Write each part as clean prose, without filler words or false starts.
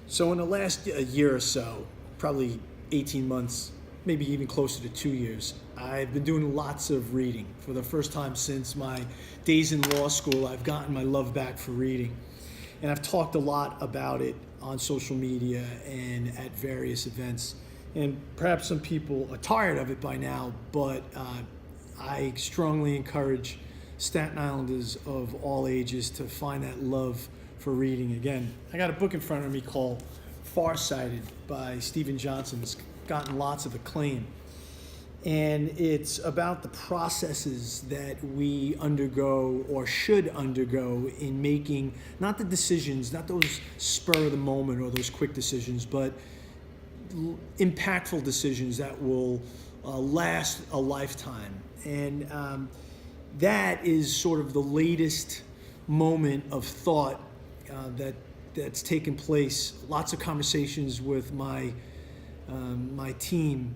So in the last year or so, probably 18 months, maybe even closer to 2 years, I've been doing lots of reading. For the first time since my days in law school, I've gotten my love back for reading. And I've talked a lot about it on social media and at various events. And perhaps some people are tired of it by now, but I strongly encourage Staten Islanders of all ages to find that love for reading again. I got a book in front of me called Farsighted by Stephen Johnson. It's gotten lots of acclaim. And it's about the processes that we undergo or should undergo in making, not the decisions, not those spur of the moment or those quick decisions, but impactful decisions that will last a lifetime. And that is sort of the latest moment of thought that's taken place. Lots of conversations with my team,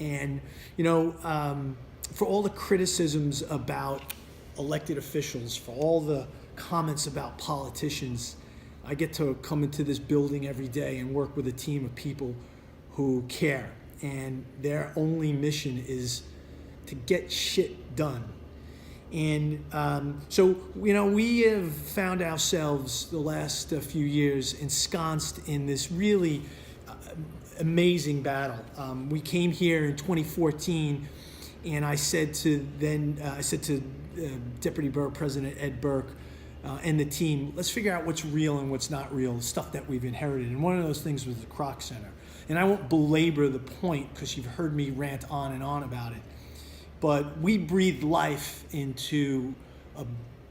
and for all the criticisms about elected officials, for all the comments about politicians, I get to come into this building every day and work with a team of people who care, and their only mission is to get shit done. And so we have found ourselves the last few years ensconced in this really amazing battle. We came here in 2014, and I said to Deputy Borough President Ed Burke and the team, let's figure out what's real and what's not real, stuff that we've inherited. And one of those things was the Kroc Center. And I won't belabor the point because you've heard me rant on and on about it. But we breathed life into a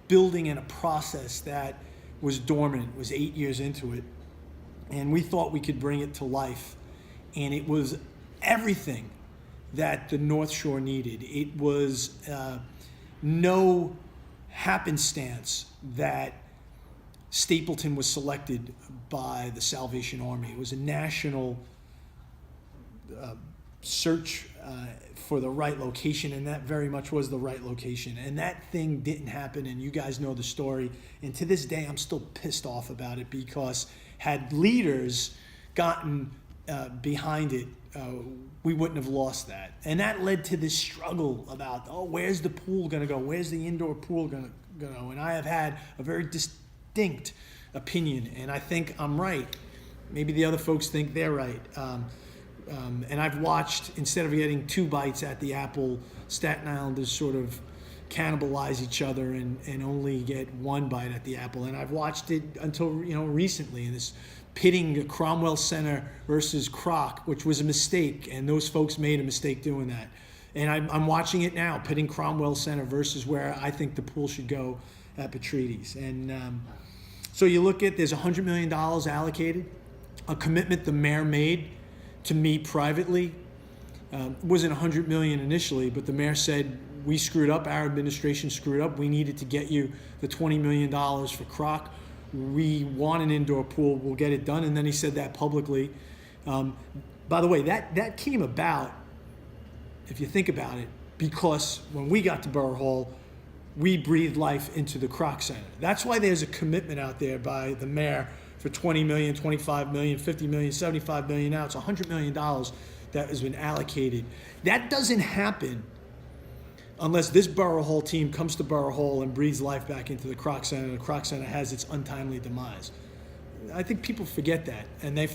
building and a process that was dormant, was 8 years into it. And we thought we could bring it to life. And it was everything that the North Shore needed. It was no happenstance that Stapleton was selected by the Salvation Army. It was a national search for the right location, and that very much was the right location. And that thing didn't happen, and you guys know the story. And to this day, I'm still pissed off about it, because had leaders gotten behind it, we wouldn't have lost that. And that led to this struggle about, where's the pool going to go? Where's the indoor pool going to go? And I have had a very distinct opinion, and I think I'm right. Maybe the other folks think they're right. And I've watched, instead of getting 2 bites at the apple, Staten Islanders sort of cannibalize each other and only get 1 bite at the apple. And I've watched it until recently, in this pitting the Cromwell Center versus Kroc, which was a mistake, and those folks made a mistake doing that. And I'm watching it now, pitting Cromwell Center versus where I think the pool should go at Petrides. And so you look at, there's $100 million allocated, a commitment the mayor made to me privately. Wasn't $100 million initially, but the mayor said, we screwed up, our administration screwed up, we needed to get you the $20 million for Kroc. We want an indoor pool, we'll get it done. And then he said that publicly. By the way, that came about, if you think about it, because when we got to Borough Hall, we breathed life into the Kroc Center. That's why there's a commitment out there by the mayor for $20 million, $25 million, $50 million, $75 million. Now it's $100 million that has been allocated. That doesn't happen unless this Borough Hall team comes to Borough Hall and breathes life back into the Kroc Center, and the Kroc Center has its untimely demise. I think people forget that, and they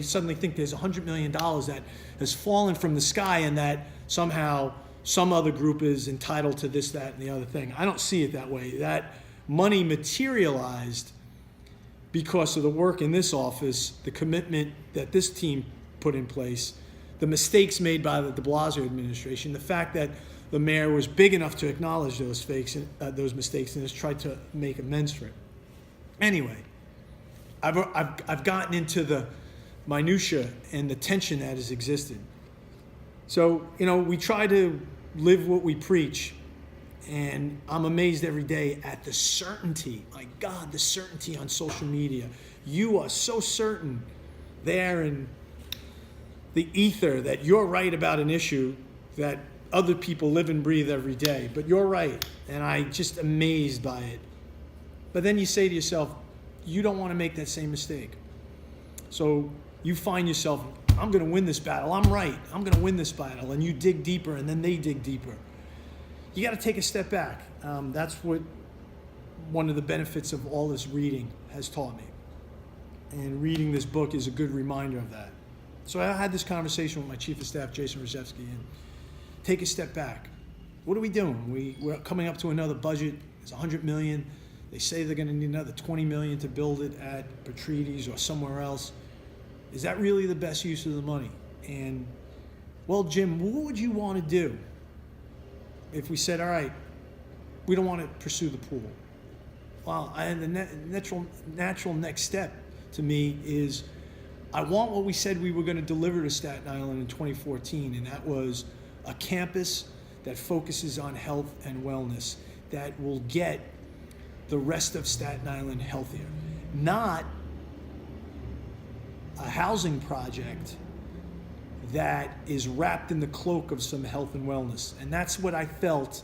suddenly think there's $100 million that has fallen from the sky, and that somehow some other group is entitled to this, that, and the other thing. I don't see it that way. That money materialized because of the work in this office, the commitment that this team put in place, the mistakes made by the Blasio Administration, the fact that the mayor was big enough to acknowledge those mistakes and has tried to make amends for it. Anyway, I've gotten into the minutia and the tension that has existed. So, we try to live what we preach, and I'm amazed every day at the certainty. My God, the certainty on social media. You are so certain there in the ether that you're right about an issue that other people live and breathe every day, but you're right, and I'm just amazed by it. But then you say to yourself, you don't want to make that same mistake. So you find yourself, I'm going to win this battle. I'm right. I'm going to win this battle. And you dig deeper, and then they dig deeper. You got to take a step back. That's what one of the benefits of all this reading has taught me. And reading this book is a good reminder of that. So I had this conversation with my chief of staff, Jason Rajewski, and take a step back. What are we doing? We're coming up to another budget. It's $100 million. They say they're going to need another $20 million to build it at Petrides or somewhere else. Is that really the best use of the money? And, well, Jim, what would you want to do if we said, all right, we don't want to pursue the pool? Well, and the natural next step to me is I want what we said we were going to deliver to Staten Island in 2014, and that was a campus that focuses on health and wellness that will get the rest of Staten Island healthier. Not a housing project that is wrapped in the cloak of some health and wellness. And that's what I felt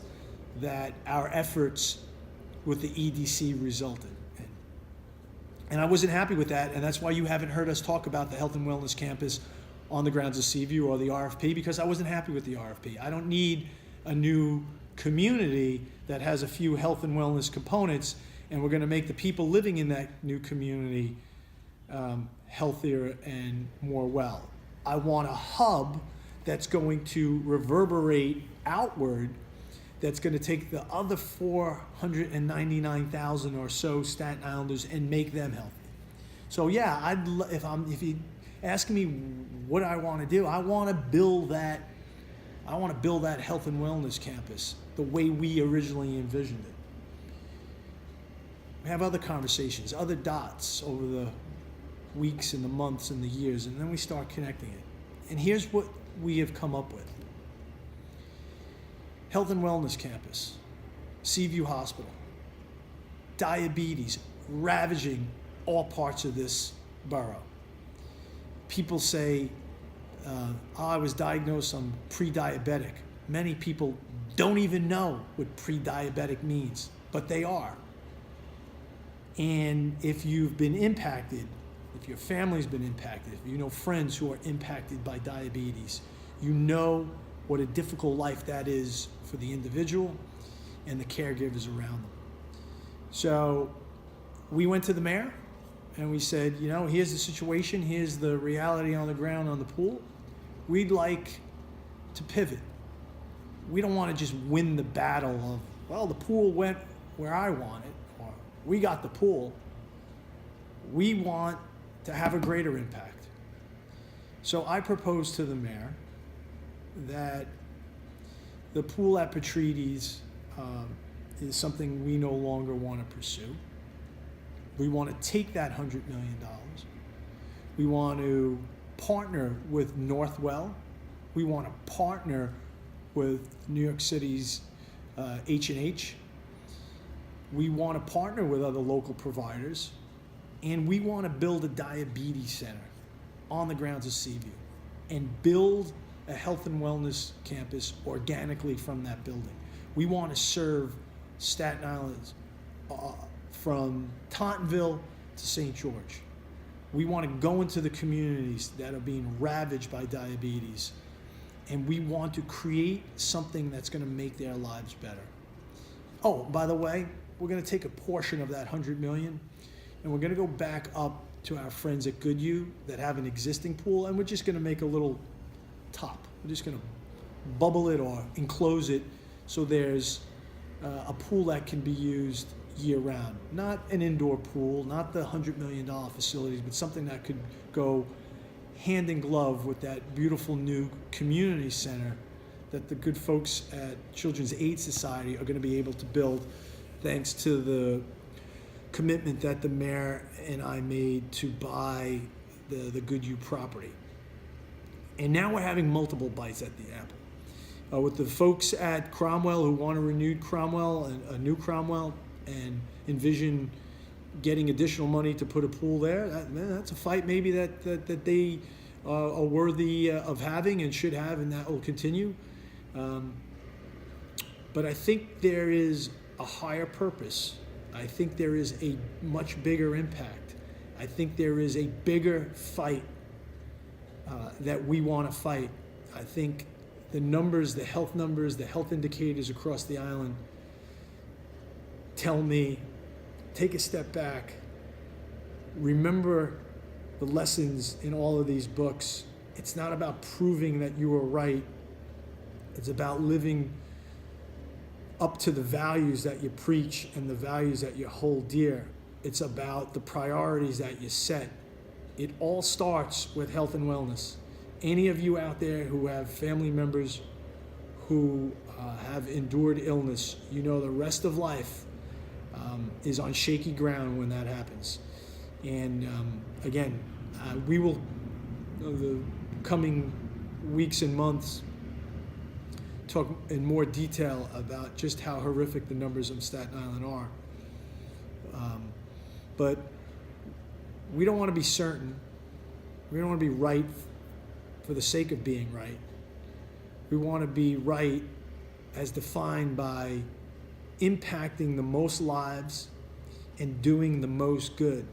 that our efforts with the EDC resulted in. And I wasn't happy with that, and that's why you haven't heard us talk about the health and wellness campus on the grounds of Seaview or the RFP, because I wasn't happy with the RFP. I don't need a new community that has a few health and wellness components, and we're going to make the people living in that new community healthier and more well. I want a hub that's going to reverberate outward, that's going to take the other 499,000 or so Staten Islanders and make them healthy. So yeah, if you ask me what I want to do, I want to build that health and wellness campus the way we originally envisioned it. We have other conversations, other dots over the weeks and the months and the years, and then we start connecting it. And here's what we have come up with. Health and Wellness Campus, Seaview Hospital, diabetes ravaging all parts of this borough. People say, I was diagnosed, I'm pre-diabetic. Many people don't even know what pre-diabetic means, but they are. And if you've been impacted, if your family's been impacted, if you know friends who are impacted by diabetes, you know what a difficult life that is for the individual and the caregivers around them. So we went to the mayor and we said, here's the situation, here's the reality on the ground on the pool. We'd like to pivot. We don't want to just win the battle of, the pool went where I want it, or we got the pool. We want to have a greater impact. So I proposed to the mayor that the pool at Petrides is something we no longer want to pursue. We want to take that $100 million. We want to partner with Northwell. We want to partner with New York City's H&H. We want to partner with other local providers. And we want to build a diabetes center on the grounds of Seaview and build a health and wellness campus organically from that building. We want to serve Staten Island from Tauntonville to St. George. We want to go into the communities that are being ravaged by diabetes, and we want to create something that's going to make their lives better. Oh, by the way, we're going to take a portion of that $100 million, and we're going to go back up to our friends at Goodhue that have an existing pool, and we're just going to make a little top. We're just going to bubble it or enclose it so there's a pool that can be used year-round. Not an indoor pool, not the $100 million facilities, but something that could go hand in glove with that beautiful new community center that the good folks at Children's Aid Society are going to be able to build thanks to the commitment that the mayor and I made to buy the Goodhue property. And now we're having multiple bites at the apple. With the folks at Cromwell who want a renewed Cromwell, and a new Cromwell, and envision getting additional money to put a pool there, that's a fight maybe that they are worthy of having and should have, and that will continue. But I think there is a higher purpose. I think there is a much bigger impact. I think there is a bigger fight that we want to fight. I think the numbers, the health indicators across the island tell me, take a step back, remember the lessons in all of these books. It's not about proving that you were right. It's about living up to the values that you preach and the values that you hold dear. It's about the priorities that you set. It all starts with health and wellness. Any of you out there who have family members who have endured illness, you know the rest of life is on shaky ground when that happens. And again, we will, the coming weeks and months, talk in more detail about just how horrific the numbers on Staten Island are. But we don't want to be certain. We don't want to be right for the sake of being right. We want to be right as defined by impacting the most lives and doing the most good.